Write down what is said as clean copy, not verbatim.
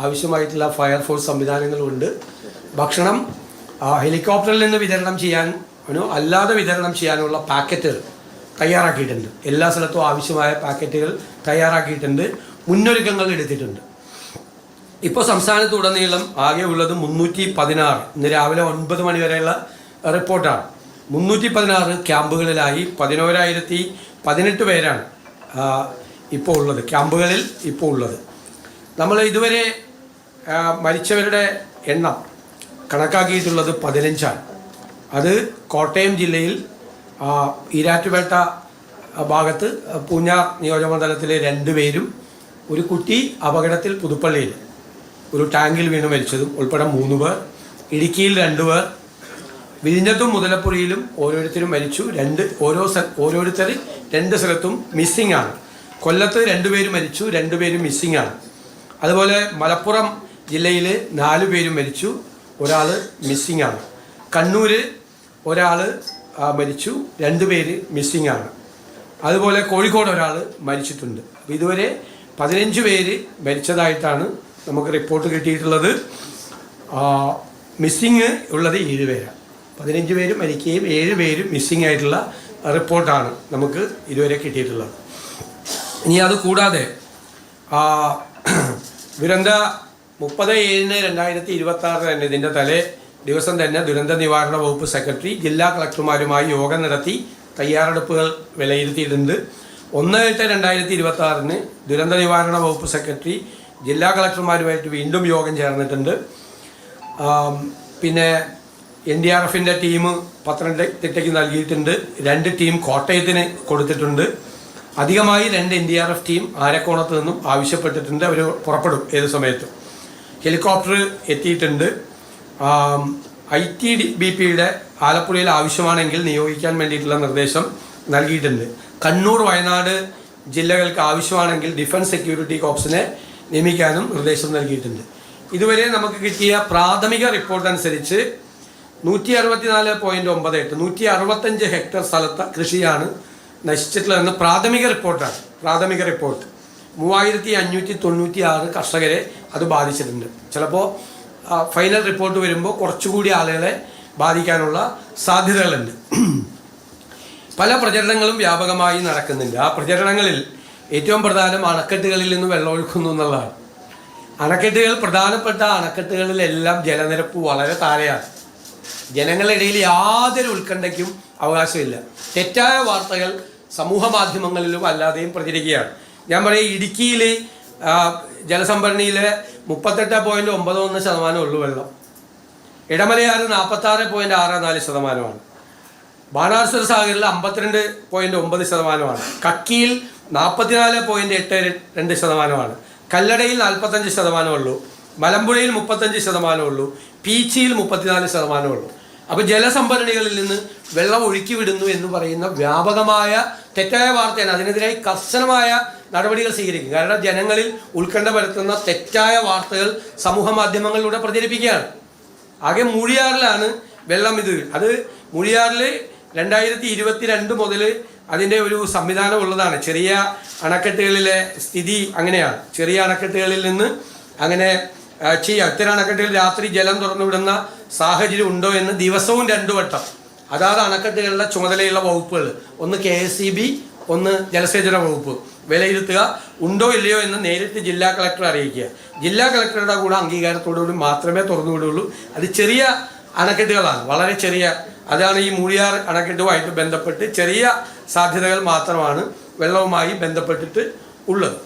ആവശ്യമായിട്ടുള്ള ഫയർഫോഴ്സ് സംവിധാനങ്ങളുണ്ട്. ഭക്ഷണം ഹെലികോപ്റ്ററിൽ നിന്ന് വിതരണം ചെയ്യാനോ അല്ലാതെ വിതരണം ചെയ്യാനുള്ള പാക്കറ്റുകൾ തയ്യാറാക്കിയിട്ടുണ്ട്. എല്ലാ സ്ഥലത്തും ആവശ്യമായ പാക്കറ്റുകൾ തയ്യാറാക്കിയിട്ടുണ്ട്. മുന്നൊരുക്കങ്ങൾ എടുത്തിട്ടുണ്ട്. ഇപ്പോൾ സംസ്ഥാനത്തുടനീളം ആകെ ഉള്ളത് 316. ഇന്ന് രാവിലെ 9 മണി വരെയുള്ള റിപ്പോർട്ടാണ്. 316 ക്യാമ്പുകളിലായി 11,018 പേരാണ് ഇപ്പോൾ ഉള്ളത്, ക്യാമ്പുകളിൽ ഇപ്പോൾ ഉള്ളത്. നമ്മൾ ഇതുവരെ മരിച്ചവരുടെ എണ്ണം കണക്കാക്കിയിട്ടുള്ളത് 15ആണ്. അത് കോട്ടയം ജില്ലയിൽ ഈരാറ്റുപേട്ട ഭാഗത്ത് പൂഞ്ഞാർ നിയോജകമണ്ഡലത്തിലെ 2 പേരും ഒരു കുട്ടി അപകടത്തിൽ പുതുപ്പള്ളിയിൽ ഒരു ടാങ്കിൽ വീണ് മരിച്ചതും ഉൾപ്പെടെ 3 പേർ, ഇടുക്കിയിൽ 2 പേർ, വിഴിഞ്ഞത്തും മുതലപ്പുഴയിലും ഓരോരുത്തരും മരിച്ചു. ഓരോരുത്തർ 2 സ്ഥലത്തും മിസ്സിംഗ് ആണ്. കൊല്ലത്ത് 2 പേര് മരിച്ചു, 2 പേരും മിസ്സിംഗ് ആണ്. അതുപോലെ മലപ്പുറം ജില്ലയിൽ 4 പേരും മരിച്ചു, ഒരാൾ മിസ്സിംഗ് ആണ്. കണ്ണൂർ ഒരാൾ മരിച്ചു, 2 പേര് മിസ്സിംഗ് ആണ്. അതുപോലെ കോഴിക്കോട് ഒരാൾ മരിച്ചിട്ടുണ്ട്. അപ്പോൾ ഇതുവരെ 15 പേര് മരിച്ചതായിട്ടാണ് നമുക്ക് റിപ്പോർട്ട് കിട്ടിയിട്ടുള്ളത്. മിസ്സിങ് ഉള്ളത് 7 പേരാണ്. 15 പേര് മരിക്കുകയും 7 പേര് മിസ്സിംഗ് ആയിട്ടുള്ള റിപ്പോർട്ടാണ് നമുക്ക് ഇതുവരെ കിട്ടിയിട്ടുള്ളത്. ഇനി അത് കൂടാതെ ദുരന്ത 30/7/2026 തന്നെ ഇതിൻ്റെ തലേ ദിവസം തന്നെ ദുരന്ത നിവാരണ വകുപ്പ് സെക്രട്ടറി ജില്ലാ കളക്ടർമാരുമായി യോഗം നടത്തി തയ്യാറെടുപ്പുകൾ വിലയിരുത്തിയിട്ടുണ്ട്. 1/8/2026 ദുരന്ത നിവാരണ വകുപ്പ് സെക്രട്ടറി ജില്ലാ കളക്ടർമാരുമായിട്ട് വീണ്ടും യോഗം ചേർന്നിട്ടുണ്ട്. പിന്നെ NDRFൻ്റെ ടീം പത്തനംതിട്ടയ്ക്ക് നൽകിയിട്ടുണ്ട്. 2 ടീം കോട്ടയത്തിന് കൊടുത്തിട്ടുണ്ട്. അധികമായി 2 NDRF ടീം ആരക്കോണത്ത് നിന്നും ആവശ്യപ്പെട്ടിട്ടുണ്ട്. അവർ പുറപ്പെടും ഏത് സമയത്തും. ഹെലികോപ്റ്റർ എത്തിയിട്ടുണ്ട്. ITBPയുടെ ആലപ്പുഴയിൽ ആവശ്യമാണെങ്കിൽ നിയോഗിക്കാൻ വേണ്ടിയിട്ടുള്ള നിർദ്ദേശം നൽകിയിട്ടുണ്ട്. കണ്ണൂർ, വയനാട് ജില്ലകൾക്ക് ആവശ്യമാണെങ്കിൽ ഡിഫൻസ് സെക്യൂരിറ്റി കോർപ്സിനെ നിയമിക്കാനും നിർദ്ദേശം നൽകിയിട്ടുണ്ട്. ഇതുവരെ നമുക്ക് കിട്ടിയ പ്രാഥമിക റിപ്പോർട്ട് അനുസരിച്ച് 164.98 165 ഹെക്ടർ സ്ഥലത്ത് കൃഷിയാണ് നശിച്ചിട്ടുള്ളതെന്ന് പ്രാഥമിക റിപ്പോർട്ടാണ്. പ്രാഥമിക റിപ്പോർട്ട് 3596 കർഷകരെ അത് ബാധിച്ചിട്ടുണ്ട്. ചിലപ്പോൾ ഫൈനൽ റിപ്പോർട്ട് വരുമ്പോൾ കുറച്ചുകൂടി ആളുകളെ ബാധിക്കാനുള്ള സാധ്യതകളുണ്ട്. പല പ്രചരണങ്ങളും വ്യാപകമായി നടക്കുന്നുണ്ട്. ആ പ്രചരണങ്ങളിൽ ഏറ്റവും പ്രധാനം അണക്കെട്ടുകളിൽ നിന്ന് വെള്ളമൊഴുക്കുന്നു എന്നുള്ളതാണ്. അണക്കെട്ടുകൾ, പ്രധാനപ്പെട്ട അണക്കെട്ടുകളിലെല്ലാം ജലനിരപ്പ് വളരെ താഴെയാണ്. ജനങ്ങളുടെ ഇടയിൽ യാതൊരു ഉത്കണ്ഠയ്ക്കും അവകാശമില്ല. തെറ്റായ വാർത്തകൾ സമൂഹ മാധ്യമങ്ങളിലും അല്ലാതെയും പ്രചരിക്കുകയാണ്. ഞാൻ പറയും, ഇടുക്കിയിൽ ജലസംഭരണിയിൽ 38.91% ഉള്ളൂ വെള്ളം. ഇടമലയാറ് 46.64%. ബാണാസുര സാഗറിൽ 52.9%. കക്കിയിൽ 44.82%. കല്ലടയിൽ 45% ഉള്ളൂ. മലമ്പുഴയിൽ 35% ഉള്ളൂ. പീച്ചിയിൽ 34% ഉള്ളൂ. അപ്പോൾ ജലസംഭരണികളിൽ നിന്ന് വെള്ളം ഒഴുക്കി വിടുന്നു എന്ന് പറയുന്ന വ്യാപകമായ തെറ്റായ വാർത്തയാണ്. അതിനെതിരായി കർശനമായ നടപടികൾ സ്വീകരിക്കും. കാരണം ജനങ്ങളിൽ ഉത്കണ്ഠ പരത്തുന്ന തെറ്റായ വാർത്തകൾ സമൂഹ മാധ്യമങ്ങളിലൂടെ പ്രചരിപ്പിക്കുകയാണ്. ആകെ മൂഴിയാറിലാണ് വെള്ളം. അത് മൂഴിയാറിൽ 2022 മുതൽ അതിൻ്റെ ഒരു സംവിധാനം ഉള്ളതാണ്. ചെറിയ അണക്കെട്ടുകളിലെ സ്ഥിതി അങ്ങനെയാണ്. ചെറിയ അണക്കെട്ടുകളിൽ നിന്ന് അങ്ങനെ ചെയ്യാം. ഇത്തരം അണക്കെട്ടുകളിൽ രാത്രി ജലം തുറന്നു വിടുന്ന സാഹചര്യം ഉണ്ടോ എന്ന് ദിവസവും 2 വട്ടം അതാത് അണക്കെട്ടുകളിലെ ചുമതലയുള്ള വകുപ്പുകൾ, ഒന്ന് KSEB, ഒന്ന് ജലസേചന വകുപ്പ് വിലയിരുത്തുക. ഉണ്ടോ ഇല്ലയോ എന്ന് നേരിട്ട് ജില്ലാ കളക്ടറെ അറിയിക്കുക. ജില്ലാ കളക്ടറുടെ കൂടെ അംഗീകാരത്തോടുകൂടി മാത്രമേ തുറന്നു വിടുകയുള്ളൂ. അത് ചെറിയ അണക്കെട്ടുകളാണ്, വളരെ ചെറിയ. അതാണ് ഈ മൂഴിയാർ അണക്കെട്ടുമായിട്ട് ബന്ധപ്പെട്ട് ചെറിയ സാധ്യതകൾ മാത്രമാണ് വെള്ളവുമായി ബന്ധപ്പെട്ടിട്ട് ഉള്ളത്.